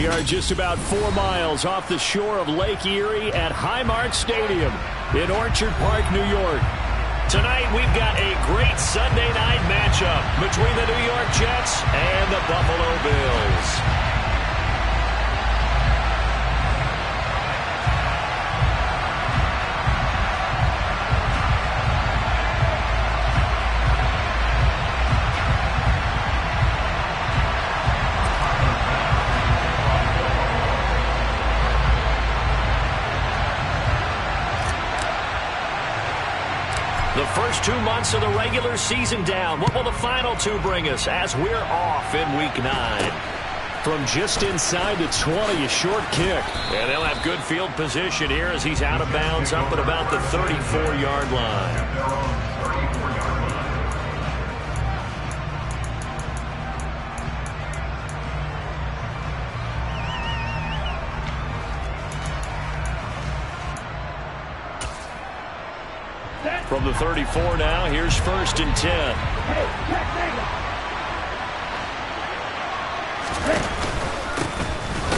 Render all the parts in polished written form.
We are just about 4 miles off the shore of Lake Erie at Highmark Stadium in Orchard Park, New York. Tonight, we've got a great Sunday night matchup between the New York Jets and the Buffalo Bills. The first 2 months of the regular season down. What will the final 2 bring us as we're off in Week 9? From just inside the 20, a short kick. And they'll have good field position here as he's out of bounds up at about the 34-yard line. From the 34 now, here's 1st and 10.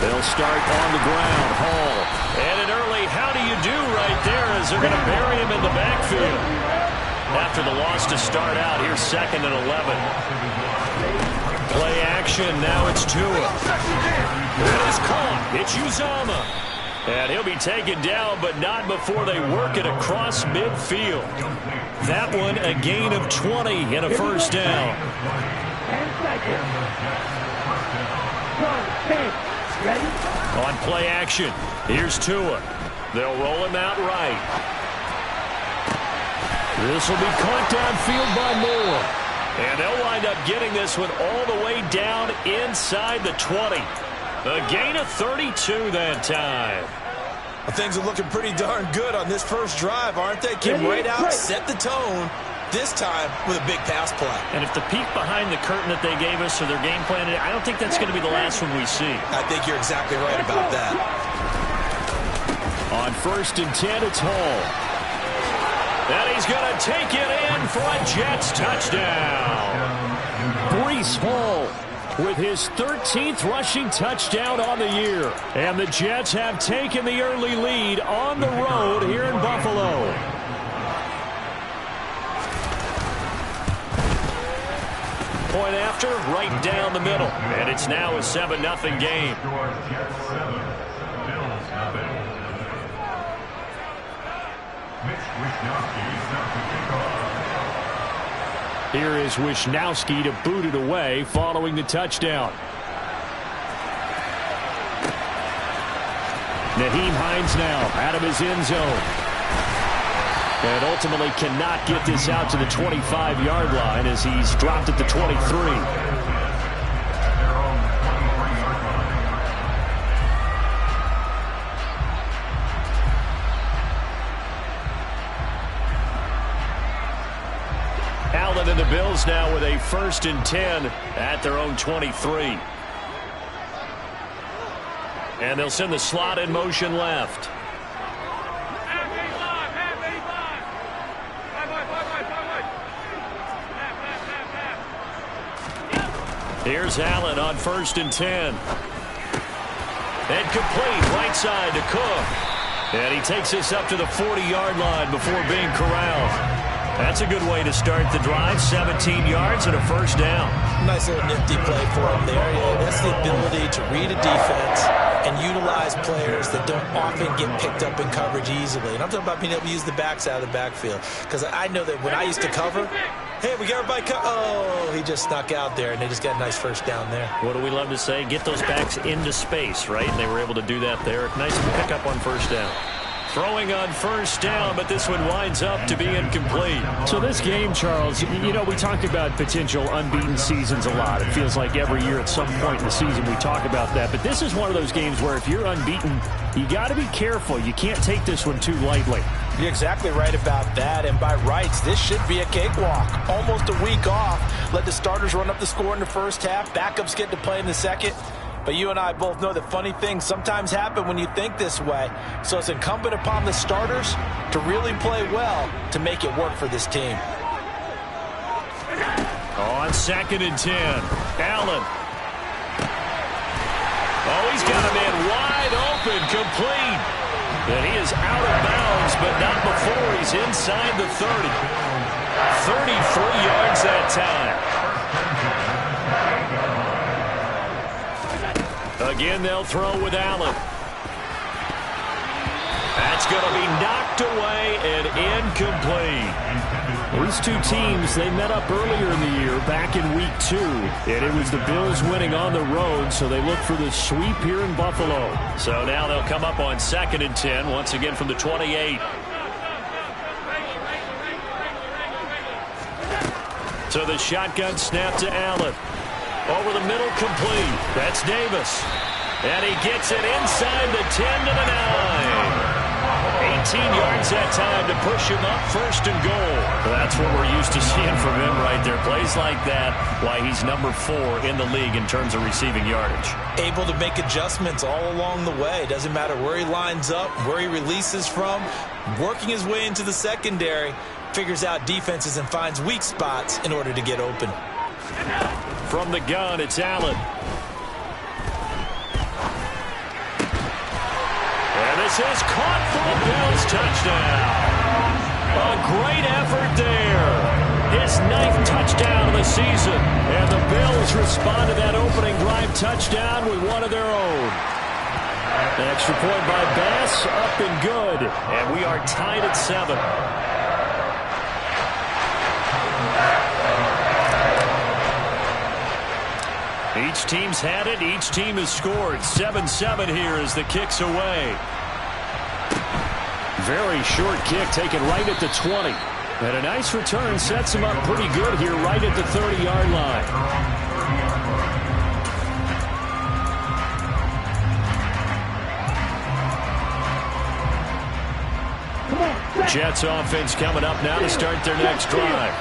They'll start on the ground. Hall. And an early how do you do right there as they're going to bury him in the backfield. After the loss to start out, here's 2nd and 11. Play action, now it's Tua. It is caught. It's Uzomah. And he'll be taken down, but not before they work it across midfield. That one, a gain of 20 and a first down. On play action, here's Tua. They'll roll him out right. This will be caught downfield by Moore. And they'll wind up getting this one all the way down inside the 20. A gain of 32 that time. Well, things are looking pretty darn good on this first drive, aren't they? Came right out, set the tone, this time with a big pass play. And if the peek behind the curtain that they gave us or their game plan, I don't think that's going to be the last one we see. I think you're exactly right about that. On 1st and 10, it's Hall. And he's going to take it in for a Jets touchdown. Breece Hall with his 13th rushing touchdown on the year. And the Jets have taken the early lead on the road here in Buffalo. Point after, right down the middle. And it's now a 7-0 game. Here is Wisnowski to boot it away following the touchdown. Nyheim Hines now out of his end zone. And ultimately cannot get this out to the 25-yard line as he's dropped at the 23. And the Bills now with a 1st and 10 at their own 23. And they'll send the slot in motion left. Here's Allen on 1st and 10. And complete right side to Cook. And he takes this up to the 40-yard line before being corralled. That's a good way to start the drive. 17 yards and a first down. Nice little nifty play for him there. That's the ability to read a defense and utilize players that don't often get picked up in coverage easily. And I'm talking about being able to use the backs out of the backfield. Because I know that when I used to cover, hey, we got everybody oh, he just snuck out there, and they just got a nice first down there. What do we love to say? Get those backs into space, right? And they were able to do that there. Nice pickup on first down. Throwing on first down, but this one winds up to be incomplete. So this game, Charles, you know, we talk about potential unbeaten seasons a lot. It feels like every year at some point in the season we talk about that. But this is one of those games where if you're unbeaten, you got to be careful. You can't take this one too lightly. You're exactly right about that. And by rights, this should be a cakewalk. Almost a week off. Let the starters run up the score in the first half. Backups get to play in the second. But you and I both know that funny things sometimes happen when you think this way. So it's incumbent upon the starters to really play well to make it work for this team. On 2nd and 10, Allen. Oh, he's got a man wide open, complete. And he is out of bounds, but not before he's inside the 30. 33 yards that time. Again, they'll throw with Allen. That's going to be knocked away and incomplete. These two teams, they met up earlier in the year, back in week 2. And it was the Bills winning on the road, so they look for the sweep here in Buffalo. So now they'll come up on 2nd and 10, once again from the 28. So the shotgun snap to Allen. Over the middle, complete. That's Davis. And he gets it inside the 10 to the 9. 18 yards that time to push him up 1st and goal. That's what we're used to seeing from him right there. Plays like that, why he's number 4 in the league in terms of receiving yardage. Able to make adjustments all along the way. Doesn't matter where he lines up, where he releases from. Working his way into the secondary. Figures out defenses and finds weak spots in order to get open. From the gun, it's Allen. And this is caught for the Bills touchdown. A great effort there. His 9th touchdown of the season. And the Bills respond to that opening drive touchdown with one of their own. An extra point by Bass, up and good. And we are tied at 7. Each team's had it. Each team has scored. 7-7 here as the kick's away. Very short kick taken right at the 20. And a nice return sets him up pretty good here right at the 30-yard line. Jets offense coming up now to start their next drive.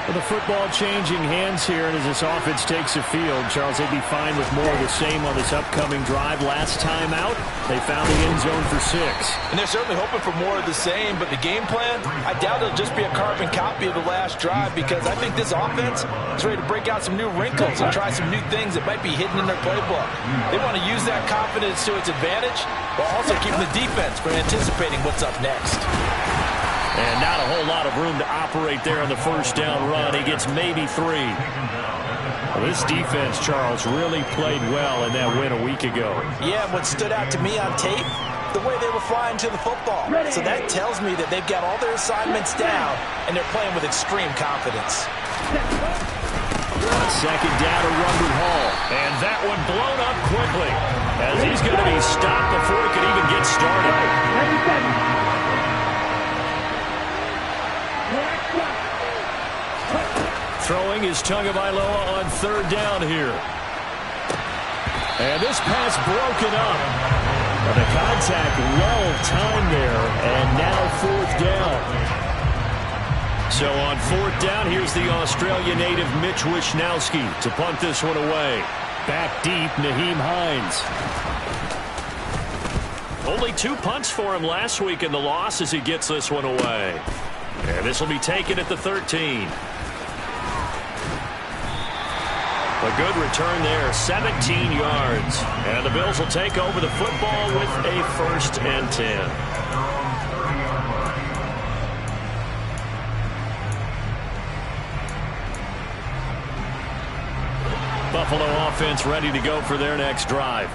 With the football changing hands here, and as this offense takes the field, Charles, they'd be fine with more of the same on this upcoming drive. Last time out, they found the end zone for 6. And they're certainly hoping for more of the same, but the game plan, I doubt it'll just be a carbon copy of the last drive, because I think this offense is ready to break out some new wrinkles and try some new things that might be hidden in their playbook. They want to use that confidence to its advantage, while also keeping the defense from anticipating what's up next. And not a whole lot of room to operate there on the first down run. He gets maybe 3. Well, this defense, Charles, really played well in that win a week ago. Yeah, what stood out to me on tape, the way they were flying to the football. So that tells me that they've got all their assignments down, and they're playing with extreme confidence. Second down to run with Hall. And that one blown up quickly, as he's going to be stopped before he could even get started. Throwing is Tagovailoa on 3rd down here. And this pass broken up. And the contact well timed there. And now 4th down. So on 4th down, here's the Australia native Mitch Wishnowsky to punt this one away. Back deep, Nyheim Hines. Only 2 punts for him last week in the loss as he gets this one away. And this will be taken at the 13. A good return there, 17 yards. And the Bills will take over the football with a 1st and 10. Buffalo offense ready to go for their next drive.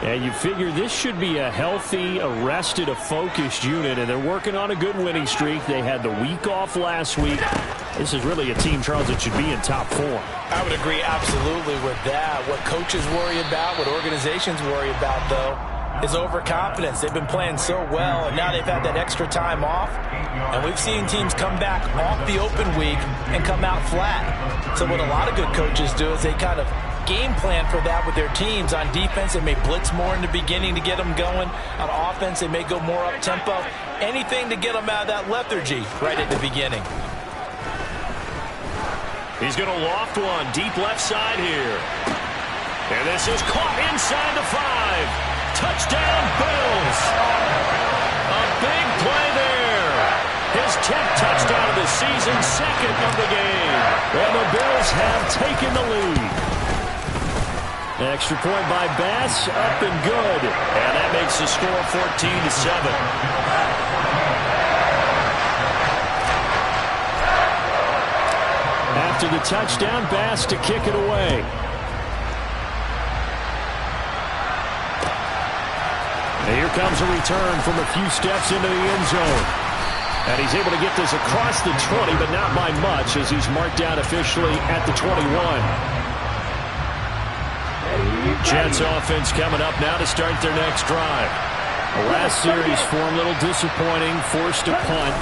And you figure this should be a healthy, a rested, a focused unit, and they're working on a good winning streak. They had the week off last week. This is really a team, Charles, that should be in top 4. I would agree absolutely with that. What coaches worry about, what organizations worry about, though, is overconfidence. They've been playing so well, and now they've had that extra time off. And we've seen teams come back off the open week and come out flat. So what a lot of good coaches do is they kind of game plan for that with their teams. On defense, they may blitz more in the beginning to get them going. On offense, they may go more up-tempo. Anything to get them out of that lethargy right at the beginning. He's going to loft one deep left side here. And this is caught inside the 5. Touchdown, Bills. A big play there. His 10th touchdown of the season, 2nd of the game. And the Bills have taken the lead. Extra point by Bass, up and good. And that makes the score 14-7. After the touchdown, Bass to kick it away. And here comes a return from a few steps into the end zone. And he's able to get this across the 20, but not by much, as he's marked down officially at the 21. Jets offense coming up now to start their next drive. The last series for him, a little disappointing, forced a punt.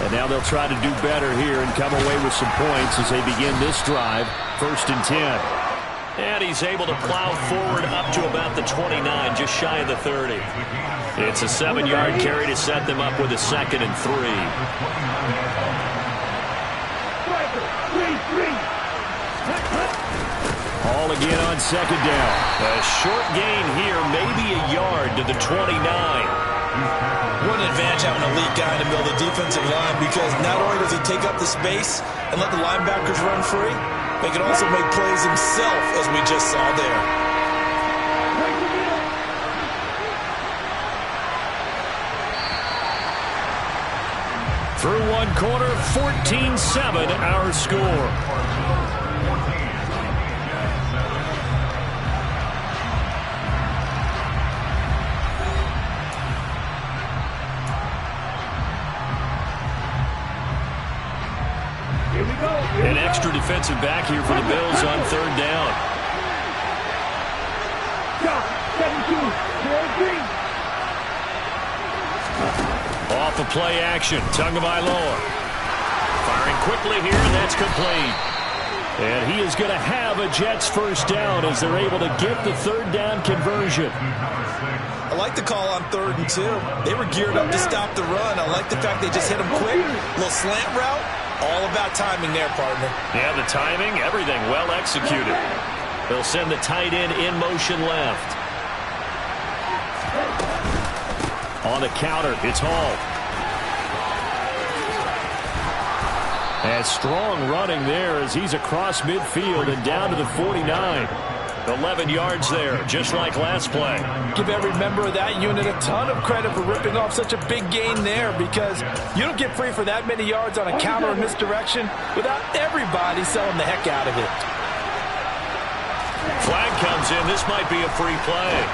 And now they'll try to do better here and come away with some points as they begin this drive, 1st and 10. And he's able to plow forward up to about the 29, just shy of the 30. It's a 7-yard carry to set them up with a 2nd and 3. All again on 2nd down. A short gain here, maybe a yard to the 29. What an advantage having an elite guy in the middle of the defensive line, because not only does he take up the space and let the linebackers run free, but he can also make plays himself, as we just saw there. Through one quarter, 14-7 our score. An extra defensive back here for the Bills on 3rd down. Off of play action, Tagovailoa. Firing quickly here, and that's complete. And he is going to have a Jets 1st down as they're able to get the 3rd down conversion. I like the call on 3rd and 2. They were geared up to stop the run. I like the fact they just hit him quick. A little slant route. All about timing there, partner. Yeah, the timing, everything well executed. They'll send the tight end in motion left. On the counter, it's Hall. And strong running there as he's across midfield and down to the 49. 11 yards there, just like last play. Give every member of that unit a ton of credit for ripping off such a big gain there, because you don't get free for that many yards on a counter and misdirection without everybody selling the heck out of it. Flag comes in. This might be a free play.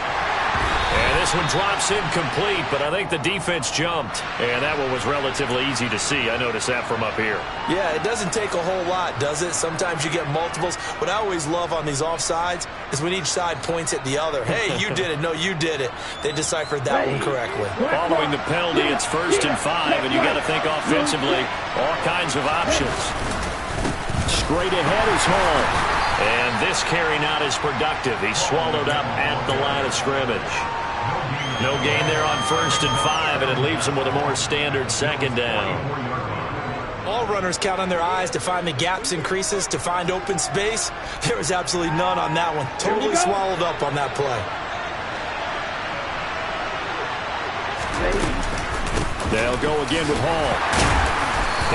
And this one drops incomplete, but I think the defense jumped. And that one was relatively easy to see. I noticed that from up here. Yeah, it doesn't take a whole lot, does it? Sometimes you get multiples. What I always love on these offsides is when each side points at the other. Hey, you did it. No, you did it. They deciphered that one correctly. Following the penalty, it's 1st and 5, and you got to think offensively, all kinds of options. Straight ahead is Hall. And this carry not as productive. He's swallowed up at the line of scrimmage. No gain there on 1st and 5, and it leaves him with a more standard 2nd down. All runners count on their eyes to find the gaps and creases, to find open space. There was absolutely none on that one. Totally swallowed up on that play. They'll go again with Hall.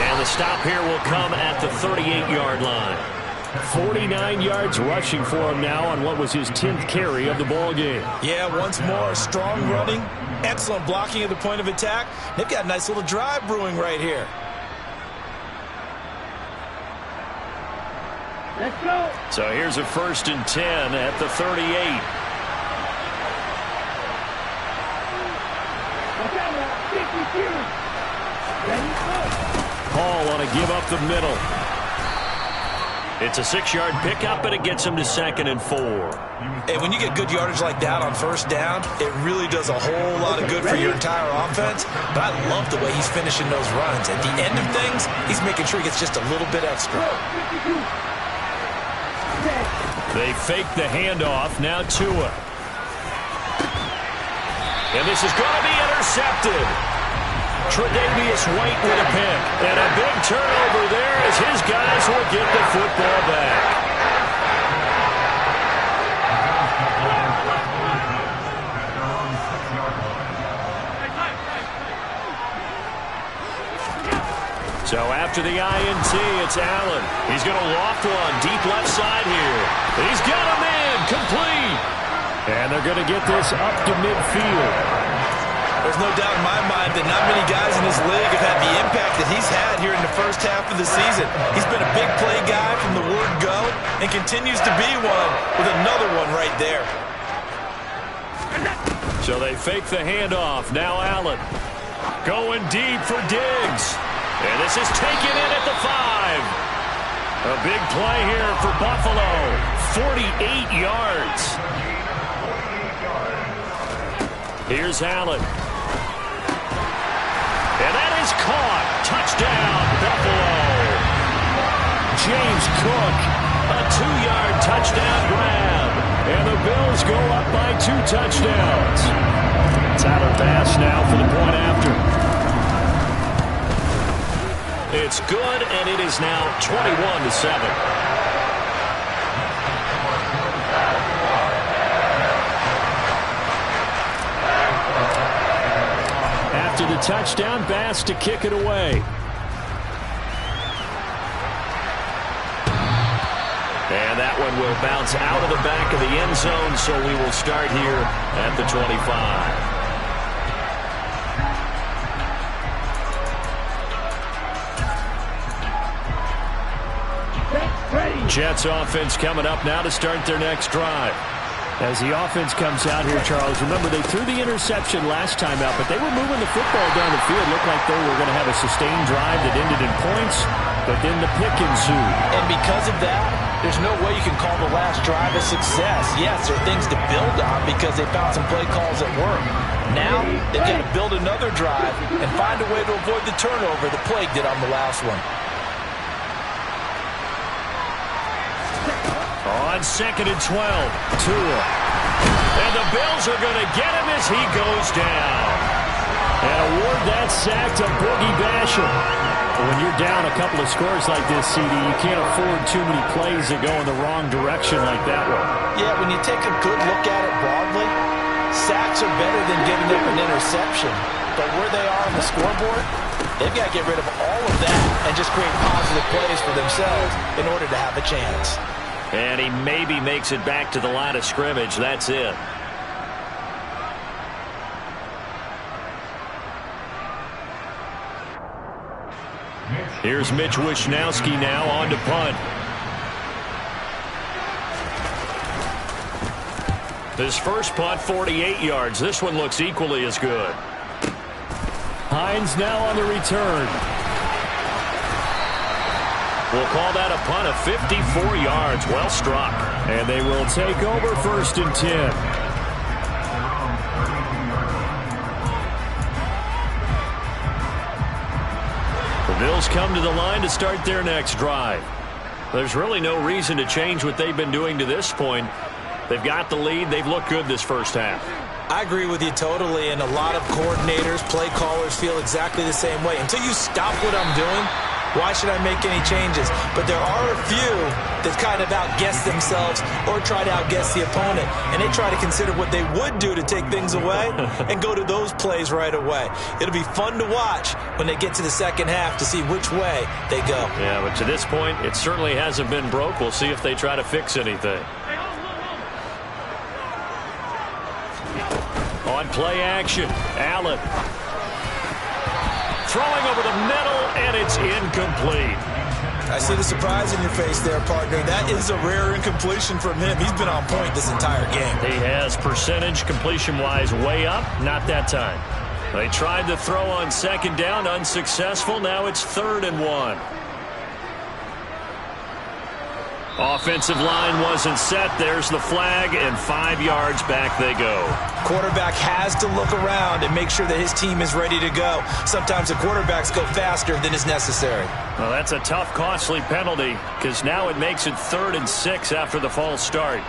And the stop here will come at the 38-yard line. 49 yards rushing for him now on what was his 10th carry of the ball game. Yeah, once more, strong running, excellent blocking at the point of attack. They've got a nice little drive brewing right here. Let's go. So here's a 1st and 10 at the 38. Hall on a give up the middle. It's a 6-yard pickup, and it gets him to 2nd and 4. And when you get good yardage like that on 1st down, it really does a whole lot of good for your entire offense. But I love the way he's finishing those runs. At the end of things, he's making sure he gets just a little bit extra. They fake the handoff. Now Tua. And this is going to be intercepted. Tre'Davious White with a pick. And a big turnover there as his guys will get the football back. So after after the INT. It's Allen. He's going to loft one deep left side here. He's got him in. Complete. And they're going to get this up to midfield. There's no doubt in my mind that not many guys in this league have had the impact that he's had here in the first half of the season. He's been a big play guy from the word go and continues to be one with another one right there. So they fake the handoff. Now Allen going deep for Diggs. And this is taken in at the 5. A big play here for Buffalo. 48 yards. Here's Allen. And that is caught. Touchdown, Buffalo. James Cook, a 2-yard touchdown grab. And the Bills go up by 2 touchdowns. Tyler Bass now for the point after. It's good, and it is now 21-7. After the touchdown, Bass to kick it away. And that one will bounce out of the back of the end zone, so we will start here at the 25. Jets offense coming up now to start their next drive. As the offense comes out here, Charles, remember they threw the interception last time out, but they were moving the football down the field. Looked like they were going to have a sustained drive that ended in points, but then the pick ensued. And because of that, there's no way you can call the last drive a success. Yes, there are things to build on because they found some play calls that work. Now, they've got to build another drive and find a way to avoid the turnover that plagued it on the last one. On 2nd and 12, Tua. And the Bills are going to get him as he goes down. And award that sack to Boogie Basham. When you're down a couple of scores like this, CD, you can't afford too many plays that go in the wrong direction like that one. Yeah, when you take a good look at it broadly, sacks are better than giving up an interception. But where they are on the scoreboard, they've got to get rid of all of that and just create positive plays for themselves in order to have a chance. And he maybe makes it back to the line of scrimmage. That's it. Here's Mitch Wishnowsky now on to punt. His first punt, 48 yards. This one looks equally as good. Hines now on the return. We'll call that a punt of 54 yards. Well struck. And they will take over 1st and 10. The Bills come to the line to start their next drive. There's really no reason to change what they've been doing to this point. They've got the lead. They've looked good this first half. I agree with you totally, and a lot of coordinators, play callers feel exactly the same way. Until you stop what I'm doing, why should I make any changes? But there are a few that kind of outguess themselves or try to outguess the opponent, and they try to consider what they would do to take things away and go to those plays right away. It'll be fun to watch when they get to the second half to see which way they go. Yeah, but to this point, it certainly hasn't been broke. We'll see if they try to fix anything. On play action, Allen. Throwing over the middle, and it's incomplete. I see the surprise in your face there, partner. That is a rare incompletion from him. He's been on point this entire game. He has percentage completion-wise way up. Not that time. They tried to throw on 2nd down, unsuccessful. Now it's 3rd and 1. Offensive line wasn't set. There's the flag, and 5 yards back they go. Quarterback has to look around and make sure that his team is ready to go. Sometimes the quarterbacks go faster than is necessary. Well, that's a tough, costly penalty because now it makes it 3rd and 6 after the false start.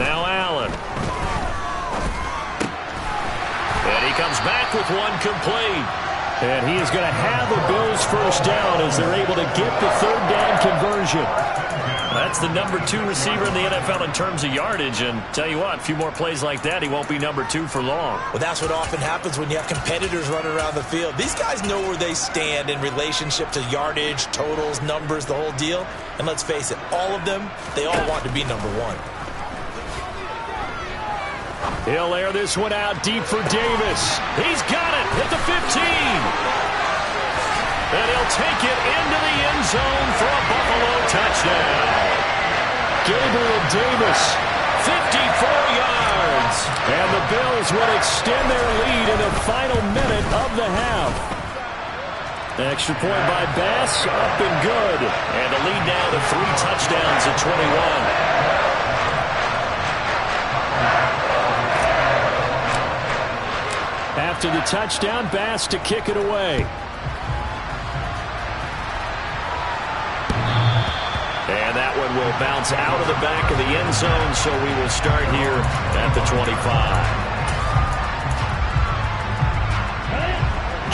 Now Allen. And he comes back with one complete. And he is going to have the Bills first down as they're able to get the 3rd down conversion. That's the number 2 receiver in the NFL in terms of yardage. And tell you what, a few more plays like that, he won't be number 2 for long. Well, that's what often happens when you have competitors running around the field. These guys know where they stand in relationship to yardage, totals, numbers, the whole deal. And let's face it, all of them, they all want to be number 1. He'll air this one out deep for Davis. He's got it at the 15. And he'll take it into the end zone for a Buffalo touchdown. Gabriel Davis, 54 yards. And the Bills will extend their lead in the final minute of the half. Extra point by Bass, up and good. And the lead now to 3 touchdowns at 21. After the touchdown, Bass to kick it away. And that one will bounce out of the back of the end zone, so we will start here at the 25.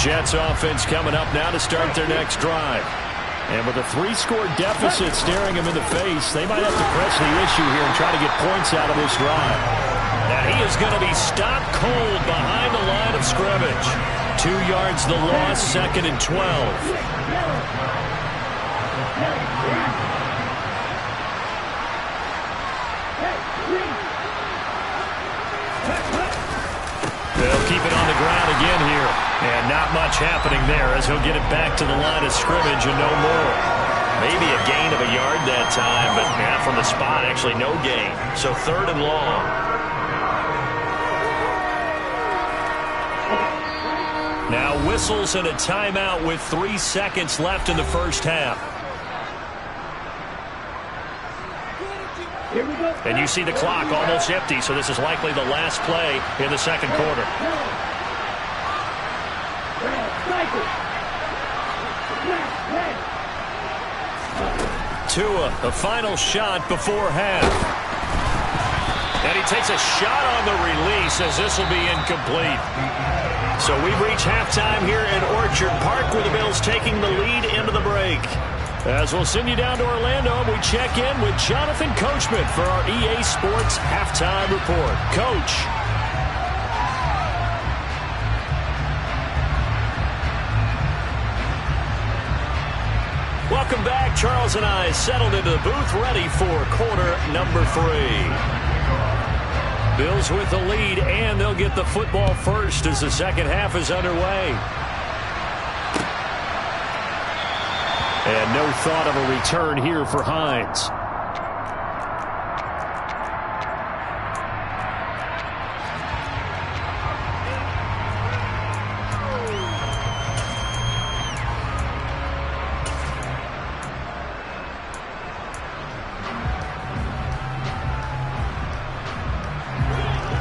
Jets offense coming up now to start their next drive. And with a 3-score deficit staring him in the face, they might have to press the issue here and try to get points out of this drive. Now he is going to be stopped cold behind the line of scrimmage. 2 yards the loss, 2nd and 12. They'll keep it on the ground again here. And not much happening there as he'll get it back to the line of scrimmage and no more. Maybe a gain of a yard that time, but from the spot, actually no gain. So 3rd and long. Now whistles and a timeout with 3 seconds left in the first half. And you see the clock almost empty, so this is likely the last play in the second quarter. Tua, the final shot before half. And he takes a shot on the release as this will be incomplete. So we've reached halftime here in Orchard Park with the Bills taking the lead into the break. As we'll send you down to Orlando, and we check in with Jonathan Coachman for our EA Sports Halftime Report. Coach. Welcome back. Charles and I settled into the booth, ready for quarter number 3. Bills with the lead, and they'll get the football first as the second half is underway. And no thought of a return here for Hines.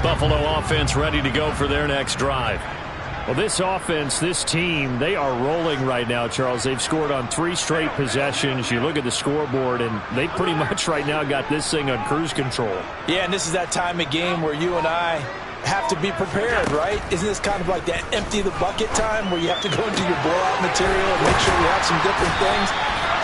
Buffalo offense ready to go for their next drive. Well, this offense, this team, they are rolling right now, Charles. They've scored on 3 straight possessions. You look at the scoreboard, and they pretty much right now got this thing on cruise control. Yeah, and this is that time of game where you and I have to be prepared, right? Isn't this kind of like that empty the bucket time where you have to go into your blowout material and make sure you have some different things?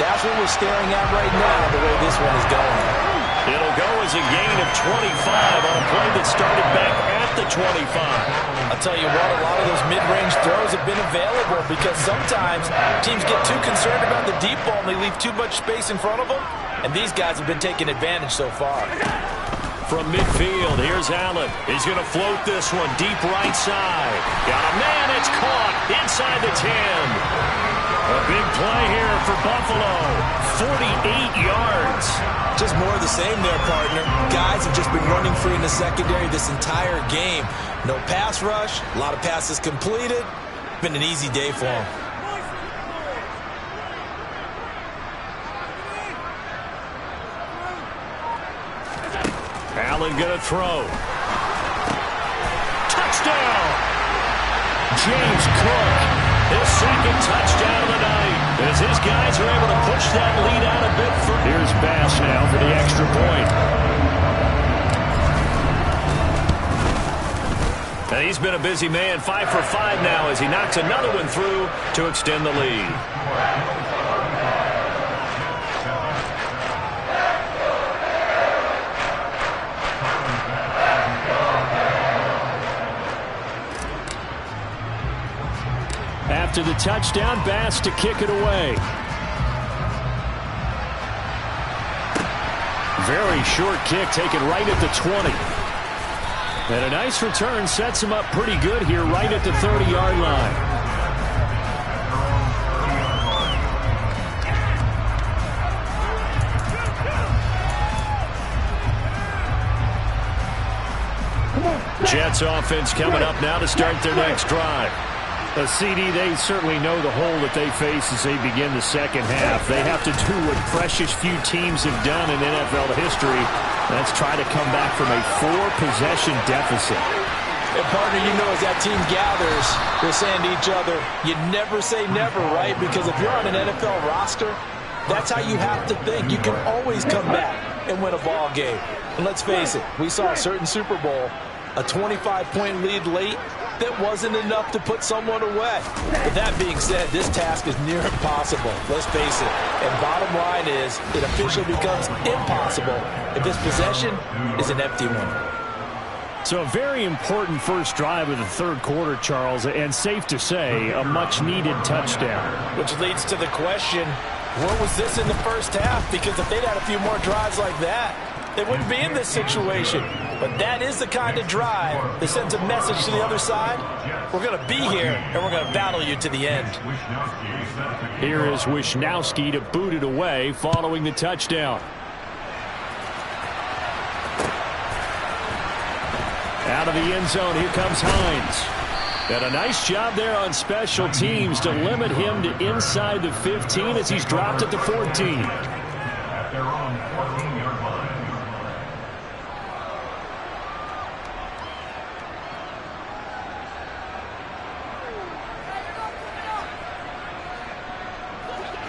That's what we're staring at right now, the way this one is going. It'll go as a gain of 25 on a play that started back at the 25. I'll tell you what, a lot of those mid-range throws have been available because sometimes teams get too concerned about the deep ball and they leave too much space in front of them, and these guys have been taking advantage so far. From midfield, here's Allen. He's going to float this one deep right side. Got a man, it's caught inside the 10. A big play here for Buffalo. 48 yards. Just more of the same there, partner. Guys have just been running free in the secondary this entire game. No pass rush, a lot of passes completed. Been an easy day for them. Allen going to throw. Touchdown! James Cook. His second touchdown of the night as his guys are able to push that lead out a bit further. Here's Bass now for the extra point. And he's been a busy man, 5 for 5 now as he knocks another one through to extend the lead. After the touchdown, Bass to kick it away. Very short kick taken right at the 20. And a nice return sets him up pretty good here right at the 30-yard line. Jets offense coming up now to start their next drive. A CD, they certainly know the hole that they face as they begin the second half. They have to do what precious few teams have done in NFL history. That's try to come back from a 4-possession deficit. And partner, you know, as that team gathers, they're saying to each other, you never say never, right? Because if you're on an NFL roster, that's how you have to think. You can always come back and win a ball game. And let's face it, we saw a certain Super Bowl, a 25-point lead late, that wasn't enough to put someone away. But that being said, this task is near impossible. Let's face it. And bottom line is, it officially becomes impossible if this possession is an empty one. So a very important first drive of the third quarter, Charles, and safe to say, a much-needed touchdown. Which leads to the question, where was this in the first half? Because if they'd had a few more drives like that, they wouldn't be in this situation. But that is the kind of drive that sends a message to the other side. We're going to be here, and we're going to battle you to the end. Here is Wisnowski to boot it away following the touchdown. Out of the end zone, here comes Hines. And a nice job there on special teams to limit him to inside the 15 as he's dropped at the 14.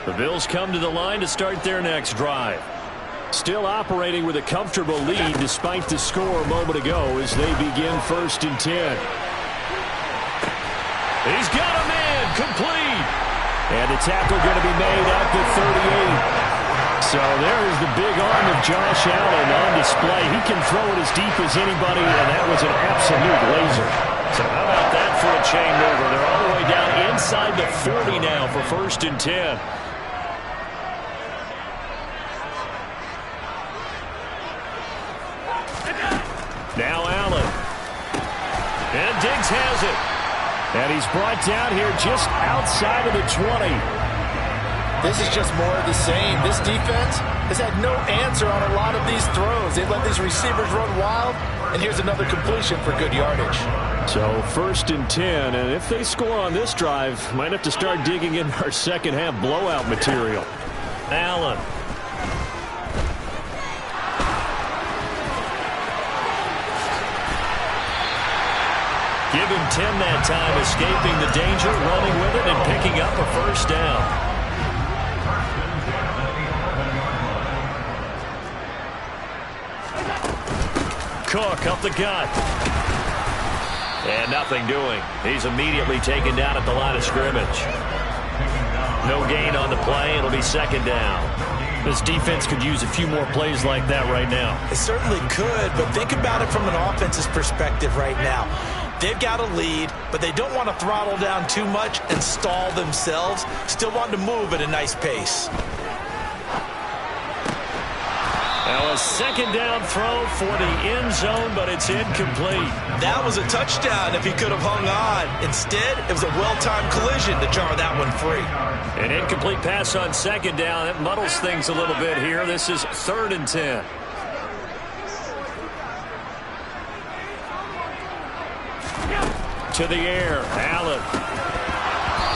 The Bills come to the line to start their next drive. Still operating with a comfortable lead despite the score a moment ago as they begin 1st and 10. He's got a man complete. And the tackle going to be made at the 38. So there is the big arm of Josh Allen on display. He can throw it as deep as anybody, and that was an absolute laser. So how about that for a chain mover? They're all the way down inside the 40 now for 1st and 10. Now Allen. And Diggs has it. And he's brought down here just outside of the 20. This is just more of the same. This defense has had no answer on a lot of these throws. They've let these receivers run wild. And here's another completion for good yardage. So 1st and 10. And if they score on this drive, might have to start digging in our second half blowout material. Allen. Give him 10 that time, escaping the danger, running with it, and picking up a 1st down. Cook up the gut. And nothing doing. He's immediately taken down at the line of scrimmage. No gain on the play. It'll be 2nd down. This defense could use a few more plays like that right now. It certainly could, but think about it from an offense's perspective right now. They've got a lead, but they don't want to throttle down too much and stall themselves. Still want to move at a nice pace. Now a 2nd down throw for the end zone, but it's incomplete. That was a touchdown if he could have hung on. Instead, it was a well-timed collision to jar that one free. An incomplete pass on 2nd down. That muddles things a little bit here. This is 3rd and 10. To the air, Allen.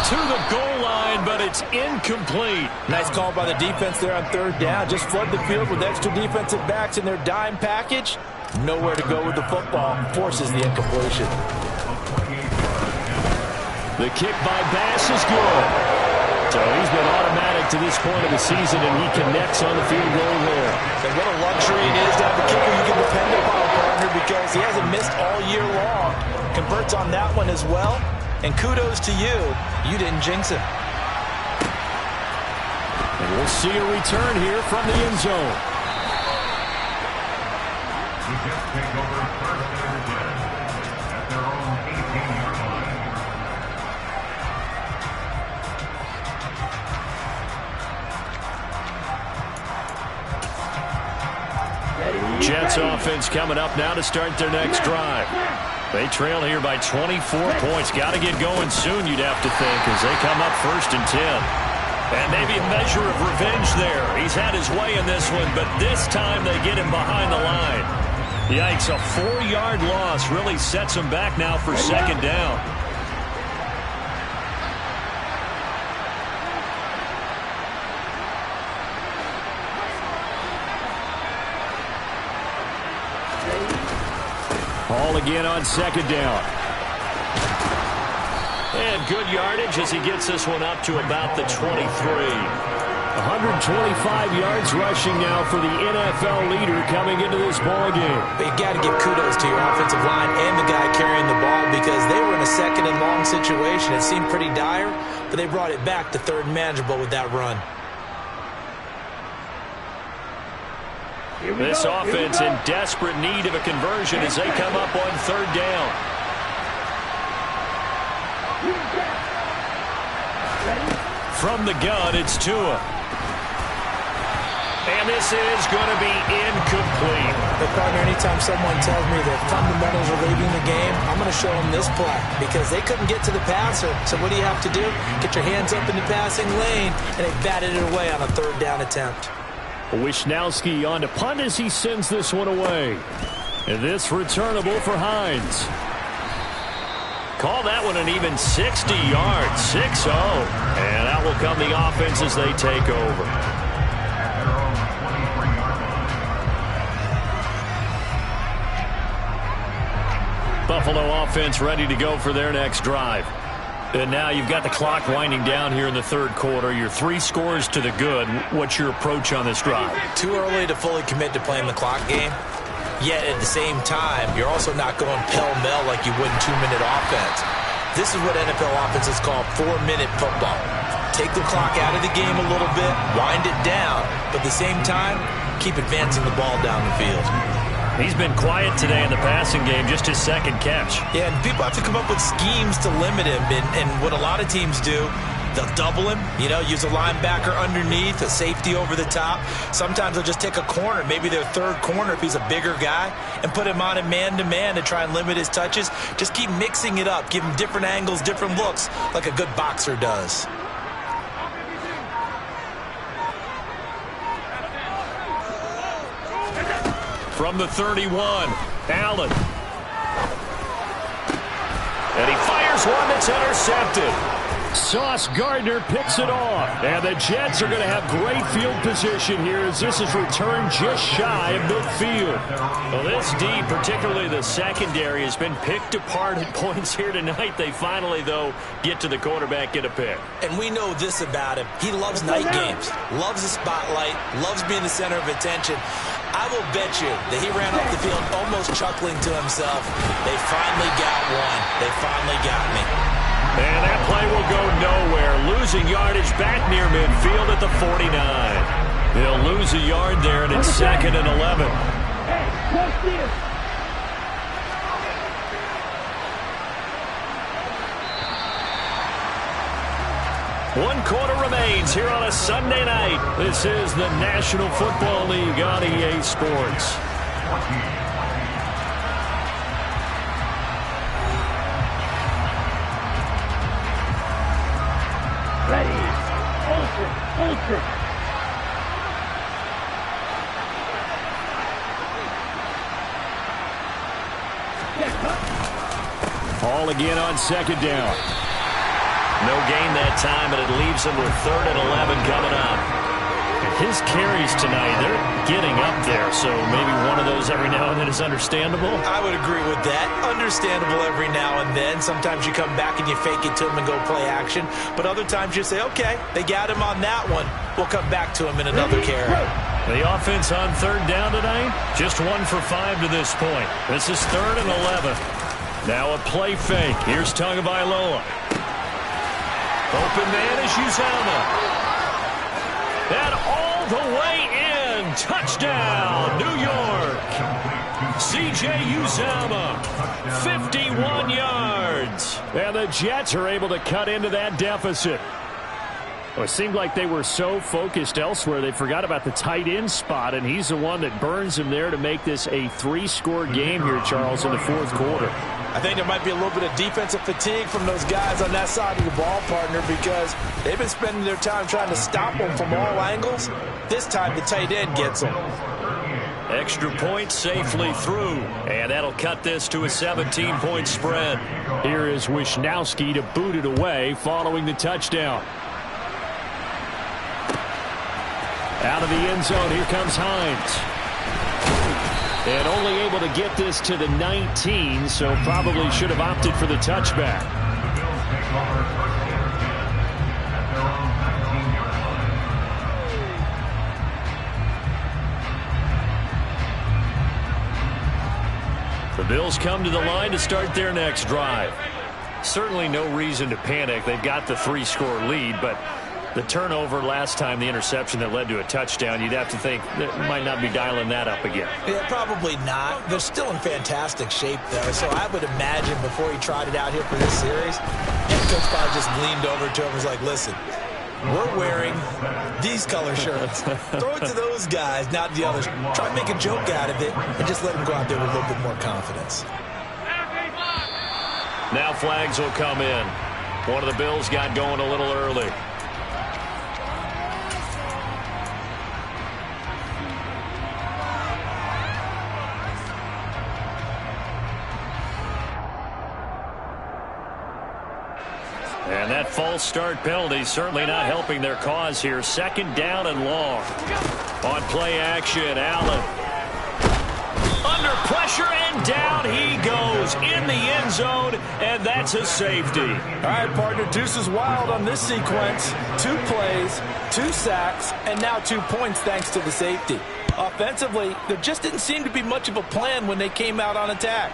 To the goal line, but it's incomplete. Nice call by the defense there on 3rd down. Just flood the field with extra defensive backs in their dime package. Nowhere to go with the football. Forces the incompletion. The kick by Bass is good. So he's been automatic to this point of the season, and he connects on the field goal there. And what a luxury it is to have a kicker you can depend upon, partner, because he hasn't missed all year long. Converts on that one as well. And kudos to you. You didn't jinx him. And we'll see a return here from the end zone. This offense coming up now to start their next drive. They trail here by 24 points. Got to get going soon, you'd have to think, as they come up 1st and 10. And maybe a measure of revenge there. He's had his way in this one, but this time they get him behind the line. Yikes, a 4-yard loss really sets him back now for 2nd down. Hall again on 2nd down. And good yardage as he gets this one up to about the 23. 125 yards rushing now for the NFL leader coming into this ball game. But you got to give kudos to your offensive line and the guy carrying the ball, because they were in a 2nd and long situation. It seemed pretty dire, but they brought it back to 3rd and manageable with that run. This offense in desperate need of a conversion as they come up on 3rd down. From the gun, it's Tua. And this is going to be incomplete. But, partner, anytime someone tells me that fundamentals are leaving the game, I'm going to show them this play, because they couldn't get to the passer. So what do you have to do? Get your hands up in the passing lane, and they batted it away on a 3rd down attempt. Wisnowski on to punt as he sends this one away. And this returnable for Hines. Call that one an even 60 yards, 6-0. And out will come the offense as they take over. Buffalo offense ready to go for their next drive. And now you've got the clock winding down here in the 3rd quarter. You're 3 scores to the good. What's your approach on this drive? Too early to fully commit to playing the clock game. Yet at the same time, you're also not going pell-mell like you would in 2-minute offense. This is what NFL offenses call 4-minute football. Take the clock out of the game a little bit, wind it down, but at the same time, keep advancing the ball down the field. He's been quiet today in the passing game, just his 2nd catch. Yeah, and people have to come up with schemes to limit him. And what a lot of teams do, they'll double him, use a linebacker underneath, a safety over the top. Sometimes they'll just take a corner, maybe their 3rd corner if he's a bigger guy, and put him on a man-to-man to try and limit his touches. Just keep mixing it up, give him different angles, different looks, like a good boxer does. From the 31, Allen. And he fires one that's intercepted. Sauce Gardner picks it off. And the Jets are going to have great field position here as this is returned just shy of midfield. Well, this D, particularly the secondary, has been picked apart at points here tonight. They finally, though, get to the quarterback, get a pick. And we know this about him. He loves night games, loves the spotlight, loves being the center of attention. I will bet you that he ran off the field almost chuckling to himself. They finally got one. They finally got me. And that play will go nowhere. Losing yardage back near midfield at the 49. They'll lose a yard there, and it's 2nd and 11. One quarter remains here on a Sunday night. This is the National Football League on EA Sports. Ready. Ultra. Hall again on 2nd down. No gain that time, and it leaves him with 3rd and 11 coming up. His carries tonight, they're getting up there, so maybe one of those every now and then is understandable. I would agree with that. Understandable every now and then. Sometimes you come back and you fake it to him and go play action. But other times you say, okay, they got him on that one. We'll come back to him in another carry. The offense on 3rd down tonight, just 1 for 5 to this point. This is 3rd and 11. Now a play fake. Here's Tagovailoa. Open man is Uzomah. And all the way in. Touchdown, New York. C.J. Uzomah, 51 yards. And the Jets are able to cut into that deficit. Well, it seemed like they were so focused elsewhere they forgot about the tight end spot, and he's the one that burns him there to make this a 3-score game here, Charles, in the fourth quarter. I think there might be a little bit of defensive fatigue from those guys on that side of the ball, partner, because they've been spending their time trying to stop them from all angles. This time the tight end gets them. Extra point safely through, and that'll cut this to a 17-point spread. Here is Wishnowsky to boot it away following the touchdown. Out of the end zone, here comes Hines. And only able to get this to the 19, so probably should have opted for the touchback. The Bills come to the line to start their next drive. Certainly no reason to panic. They've got the 3-score lead, but the turnover last time, the interception that led to a touchdown, you'd have to think that might not be dialing that up again. Yeah, probably not. They're still in fantastic shape, though, so I would imagine before he tried it out here for this series, head coach probably just leaned over to him and was like, listen, we're wearing these color shirts. Throw it to those guys, not the others. Try to make a joke out of it and just let them go out there with a little bit more confidence. Now flags will come in. One of the Bills got going a little early. And that false start penalty certainly not helping their cause here. Second down and long. On play action, Allen. Under pressure, and down he goes in the end zone, and that's a safety. All right, partner, deuce is wild on this sequence. 2 plays, 2 sacks, and now 2 points thanks to the safety. Offensively, there just didn't seem to be much of a plan when they came out on attack.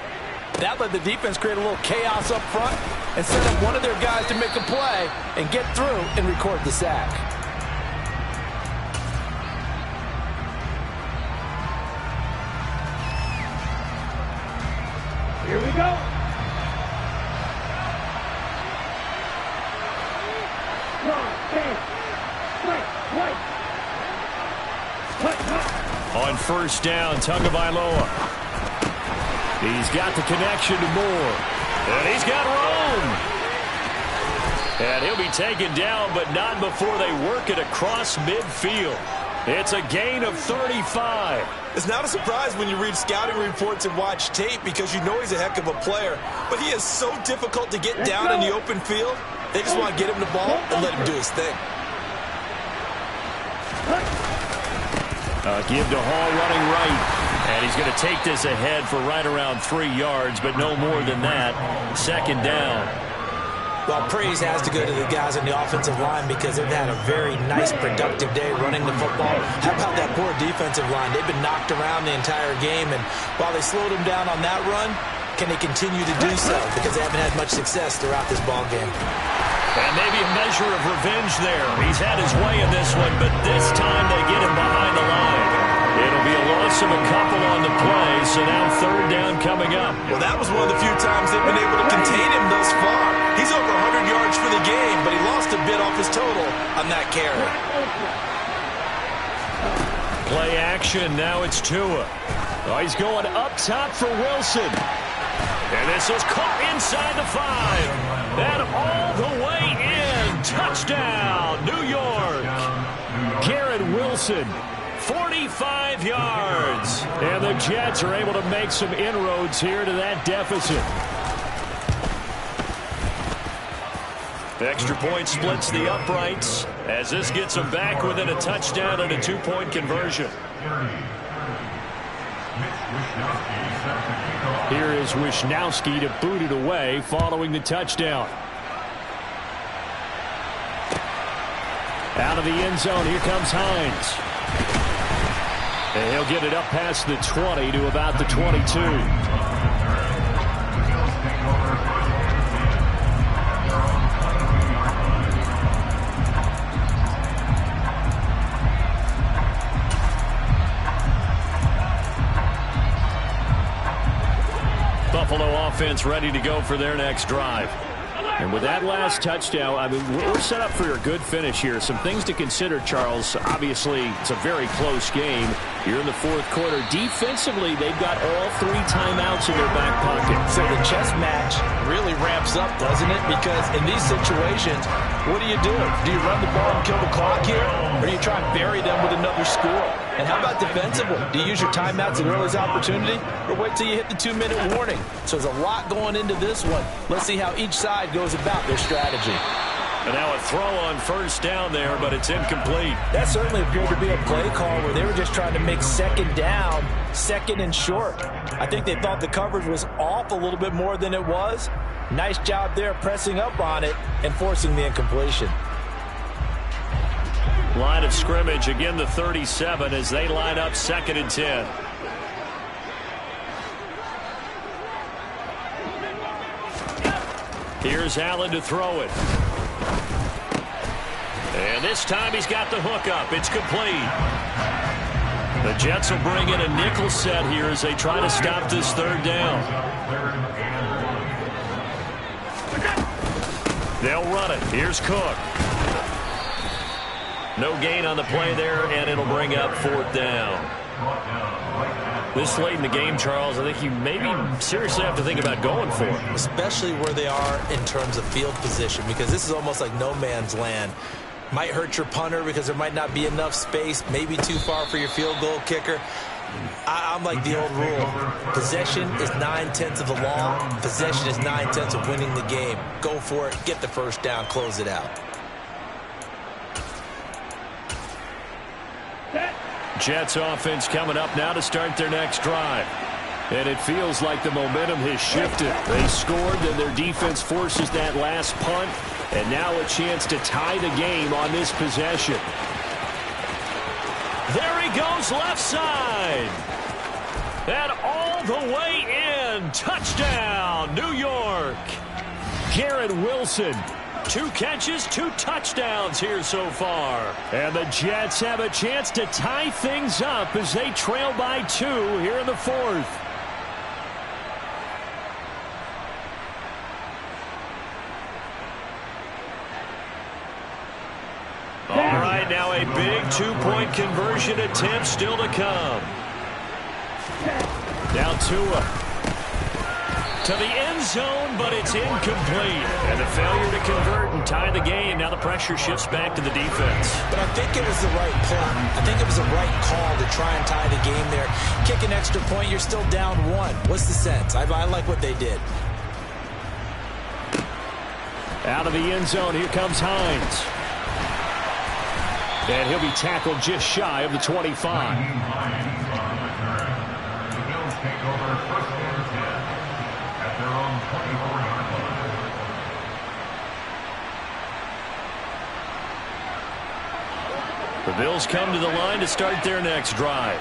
That let the defense create a little chaos up front and set up one of their guys to make a play and get through and record the sack. Here we go. On first down, Tagovailoa. He's got the connection to Moore. And he's got room. And he'll be taken down, but not before they work it across midfield. It's a gain of 35. It's not a surprise when you read scouting reports and watch tape because you know he's a heck of a player. But he is so difficult to get down in the open field. They just want to get him the ball and let him do his thing. Give to Hall running right. And he's going to take this ahead for right around 3 yards, but no more than that. Second down. Well, praise has to go to the guys on the offensive line because they've had a very nice, productive day running the football. How about that poor defensive line? They've been knocked around the entire game, and while they slowed them down on that run, can they continue to do so? Because they haven't had much success throughout this ball game. And maybe a measure of revenge there. He's had his way in this one, but this time they get him behind the line. It'll be a loss of a couple on the play, so now third down coming up. Well, that was one of the few times they've been able to contain him thus far. He's over 100 yards for the game, but he lost a bit off his total on that carry. Play action, now it's Tua. Oh, he's going up top for Wilson. And this is caught inside the 5. And all the way in. Touchdown, New York. Garrett Wilson. 45 yards. And the Jets are able to make some inroads here to that deficit. The extra point splits the uprights as this gets them back within a touchdown and a 2-point conversion. Here is Wishnowsky to boot it away following the touchdown. Out of the end zone, here comes Hines. And he'll get it up past the 20 to about the 22. Buffalo offense ready to go for their next drive. And with that last touchdown, I mean, we're set up for a good finish here. Some things to consider, Charles. Obviously, it's a very close game. You're in the fourth quarter. Defensively, they've got all 3 timeouts in their back pocket. So the chess match really ramps up, doesn't it? Because in these situations, what do? Do you run the ball and kill the clock here? Or do you try and bury them with another score? And how about defensively? Do you use your timeouts at earliest opportunity? Or wait till you hit the 2-minute warning? So there's a lot going into this one. Let's see how each side goes about their strategy. And now a throw on first down there, but it's incomplete. That certainly appeared to be a play call where they were just trying to make second down, second and short. I think they thought the coverage was off a little bit more than it was. Nice job there pressing up on it and forcing the incompletion. Line of scrimmage, again the 37 as they line up 2nd and 10. Here's Allen to throw it. And this time he's got the hook up. It's complete. The Jets will bring in a nickel set here as they try to stop this 3rd down. They'll run it. Here's Cook. No gain on the play there, and it'll bring up 4th down. This late in the game, Charles, I think you maybe seriously have to think about going for it. Especially where they are in terms of field position, because this is almost like no man's land. Might hurt your punter because there might not be enough space, maybe too far for your field goal kicker. I'm like the old rule. Possession is 9/10 of the law. Possession is 9/10 of winning the game. Go for it, get the first down, close it out. Jets offense coming up now to start their next drive. And it feels like the momentum has shifted. They scored, then their defense forces that last punt. And now a chance to tie the game on this possession. There he goes left side. And all the way in. Touchdown, New York. Garrett Wilson. 2 catches, 2 touchdowns here so far. And the Jets have a chance to tie things up as they trail by 2 here in the 4th. All right, now a big 2-point conversion attempt still to come. Now Tua. To the end zone, but it's incomplete. And the failure to convert and tie the game. Now the pressure shifts back to the defense. But I think it was the right play. I think it was the right call to try and tie the game there. Kick an extra point, you're still down 1. What's the sense? I like what they did. Out of the end zone, here comes Hines. And he'll be tackled just shy of the 25. The Bills come to the line to start their next drive.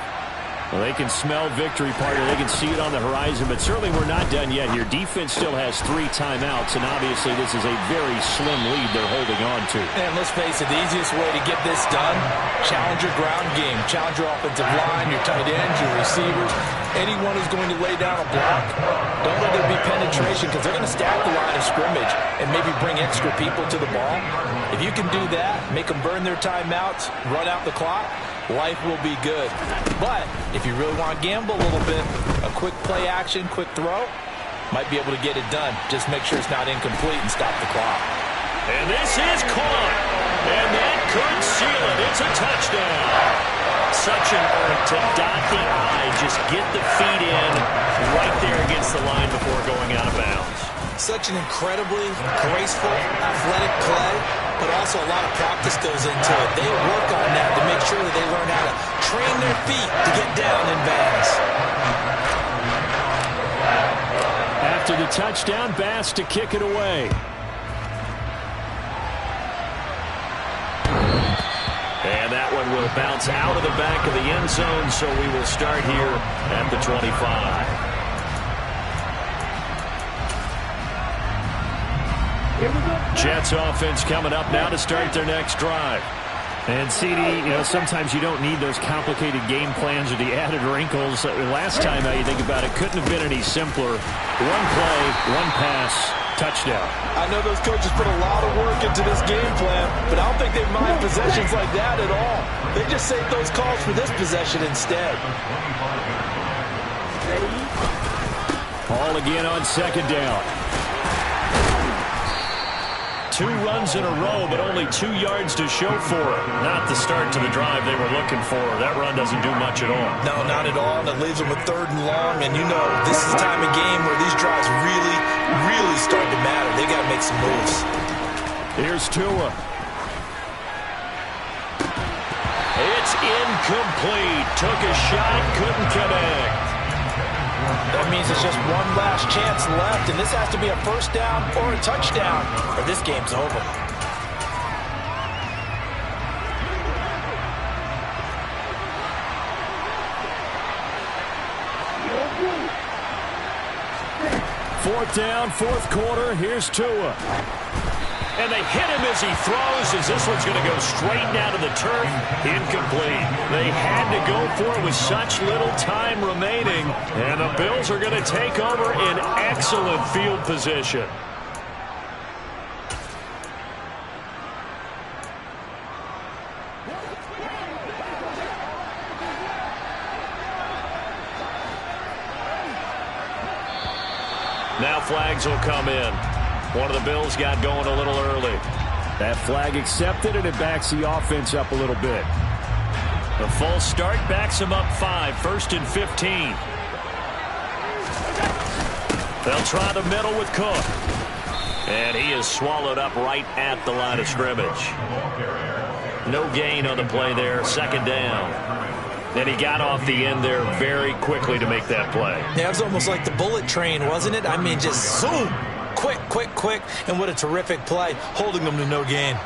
Well, they can smell victory, partner. They can see it on the horizon, but certainly we're not done yet here. Defense still has 3 timeouts, and obviously this is a very slim lead they're holding on to. And let's face it, the easiest way to get this done, challenge your ground game. Challenge your offensive line, your tight ends, your receivers, anyone who's going to lay down a block. Don't let there be penetration because they're going to stack the line of scrimmage and maybe bring extra people to the ball. If you can do that, make them burn their timeouts, run out the clock, life will be good. But if you really want to gamble a little bit, a quick play action, quick throw, might be able to get it done. Just make sure it's not incomplete and stop the clock. And this is caught. And that could seal it. It's a touchdown. Such an art to dot the I, just get the feet in right there against the line before going out of bounds. Such an incredibly graceful, athletic play, but also a lot of practice goes into it. They work on that to make sure that they learn how to train their feet to get down in bounds. After the touchdown, Bass to kick it away. And that one will bounce out of the back of the end zone, so we will start here at the 25. Jets offense coming up now to start their next drive. And CD, sometimes you don't need those complicated game plans or the added wrinkles. Last time, you think about it, couldn't have been any simpler. One play, one pass, touchdown. I know those coaches put a lot of work into this game plan, but I don't think they mind possessions like that at all. They just save those calls for this possession instead. Ball again on second down. 2 runs in a row, but only 2 yards to show for it. Not the start to the drive they were looking for. That run doesn't do much at all. No, not at all, and it leaves them with 3rd and long, and you know this is the time of game where these drives really, really start to matter. They got to make some moves. Here's Tua. It's incomplete. Took a shot, couldn't connect. That means it's just one last chance left, and this has to be a first down or a touchdown, or this game's over. Fourth down, 4th quarter. Here's Tua. And they hit him as he throws, as this one's going to go straight down to the turf. Incomplete. They had to go for it with such little time remaining. And the Bills are going to take over in excellent field position. Now flags will come in. One of the Bills got going a little early. That flag accepted, and it backs the offense up a little bit. The false start backs him up 5, 1st and 15. They'll try the middle with Cook. And he is swallowed up right at the line of scrimmage. No gain on the play there, 2nd down. And he got off the end there very quickly to make that play. Yeah, it was almost like the bullet train, wasn't it? I mean, just zoom. Quick, quick, quick, and what a terrific play, holding them to no gain.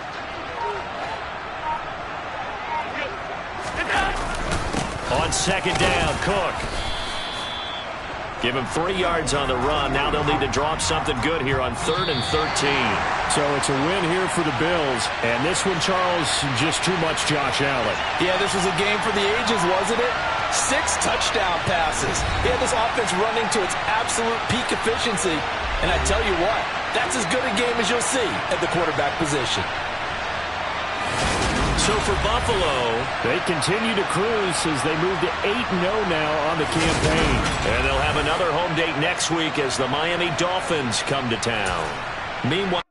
On 2nd down, Cook. Give him 3 yards on the run. Now they'll need to drop something good here on 3rd and 13. So it's a win here for the Bills. And this one, Charles, just too much Josh Allen. Yeah, this was a game for the ages, wasn't it? 6 touchdown passes. He had this offense running to its absolute peak efficiency. And I tell you what, that's as good a game as you'll see at the quarterback position. So for Buffalo, they continue to cruise as they move to 8-0 now on the campaign. And they'll have another home date next week as the Miami Dolphins come to town. Meanwhile,